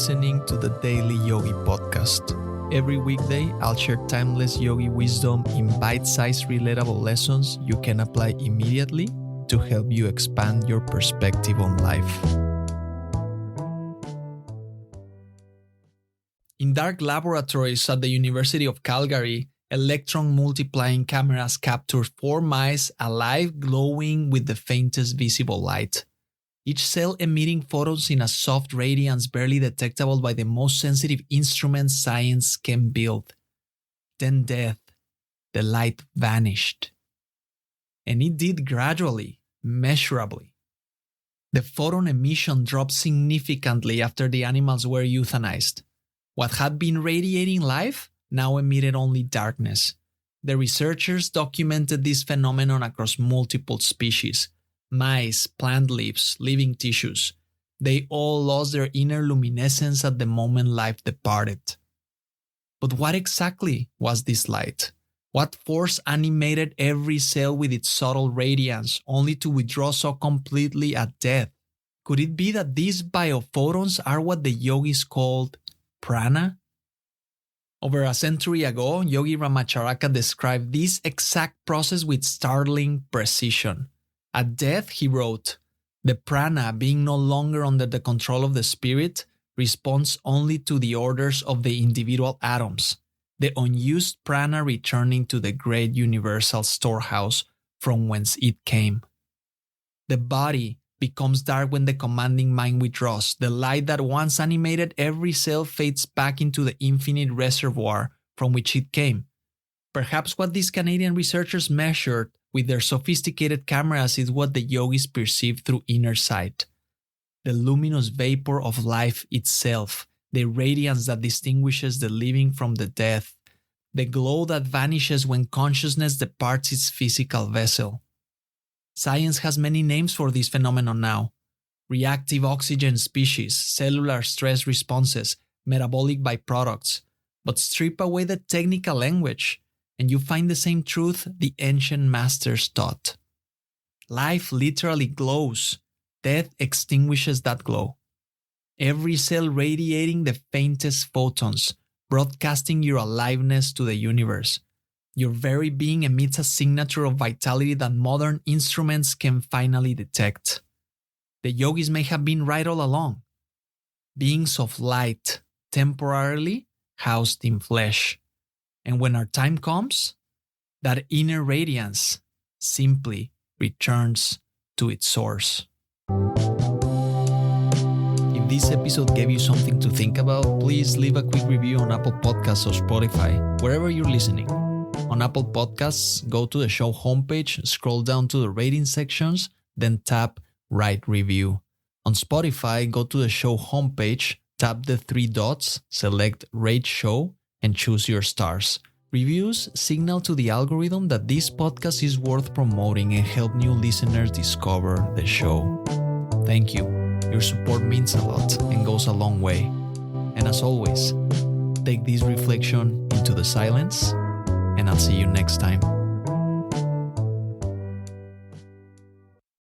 listening to the Daily Yogi Podcast. Every weekday, I'll share timeless yogi wisdom in bite-sized relatable lessons you can apply immediately to help you expand your perspective on life. In dark laboratories at the University of Calgary, electron multiplying cameras captured 4 mice alive, glowing with the faintest visible light. Each cell emitting photons in a soft radiance barely detectable by the most sensitive instruments science can build. Then death, the light vanished. And it did gradually, measurably. The photon emission dropped significantly after the animals were euthanized. What had been radiating life now emitted only darkness. The researchers documented this phenomenon across multiple species. Mice, plant leaves, living tissues. They all lost their inner luminescence at the moment life departed. But what exactly was this light? What force animated every cell with its subtle radiance, only to withdraw so completely at death? Could it be that these biophotons are what the yogis called prana? Over a century ago, Yogi Ramacharaka described this exact process with startling precision. At death, he wrote, "The prana, being no longer under the control of the spirit, responds only to the orders of the individual atoms, the unused prana returning to the great universal storehouse from whence it came. The body becomes dark when the commanding mind withdraws. The light that once animated every cell fades back into the infinite reservoir from which it came. Perhaps what these Canadian researchers measured with their sophisticated cameras is what the yogis perceive through inner sight. The luminous vapor of life itself, the radiance that distinguishes the living from the dead, the glow that vanishes when consciousness departs its physical vessel. Science has many names for this phenomenon now. Reactive oxygen species, cellular stress responses, metabolic byproducts. But strip away the technical language, and you find the same truth the ancient masters taught. Life literally glows. Death extinguishes that glow. Every cell radiating the faintest photons, broadcasting your aliveness to the universe. Your very being emits a signature of vitality that modern instruments can finally detect. The yogis may have been right all along. Beings of light, temporarily housed in flesh. And when our time comes, that inner radiance simply returns to its source. If this episode gave you something to think about, please leave a quick review on Apple Podcasts or Spotify, wherever you're listening. On Apple Podcasts, go to the show homepage, scroll down to the rating sections, then tap Write Review. On Spotify, go to the show homepage, tap the 3 dots, select Rate Show, and choose your stars. Reviews signal to the algorithm that this podcast is worth promoting and help new listeners discover the show. Thank you. Your support means a lot and goes a long way. And as always, take this reflection into the silence, and I'll see you next time.